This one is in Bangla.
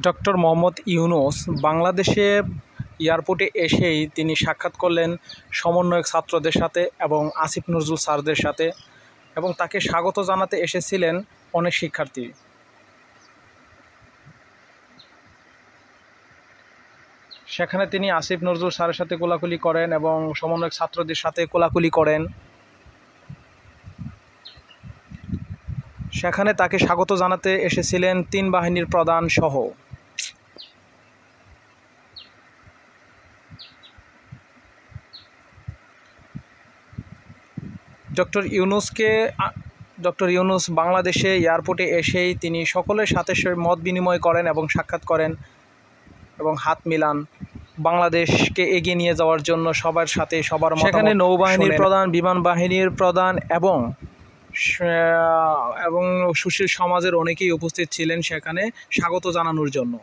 ডক্টর মোহাম্মদ ইউনূস বাংলাদেশে এয়ারপোর্টে এসেই তিনি সাক্ষাৎ করলেন সমন্বয়ক ছাত্রদের সাথে এবং আসিফ নজরুল স্যারদের সাথে, এবং তাকে স্বাগত জানাতে এসেছিলেন অনেক শিক্ষার্থী। সেখানে তিনি আসিফ নজরুল স্যারের সাথে কোলাকুলি করেন এবং সমন্বয়ক ছাত্রদের সাথে কোলাকুলি করেন। সেখানে তাকে স্বাগত জানাতে এসেছিলেন ৩ বাহিনীর প্রধান সহ। ডক্টর ইউনূস বাংলাদেশে এয়ারপোর্টে এসেই তিনি সকলের সাথে মত বিনিময় করেন এবং সাক্ষাৎ করেন এবং হাত মিলান বাংলাদেশকে এগিয়ে নিয়ে যাওয়ার জন্য সবার সাথে সবার মতামত। সেখানে নৌবাহিনীর প্রধান, বিমান বাহিনীর প্রধান এবং সুশীল সমাজের অনেকেই উপস্থিত ছিলেন সেখানে স্বাগত জানানোর জন্য।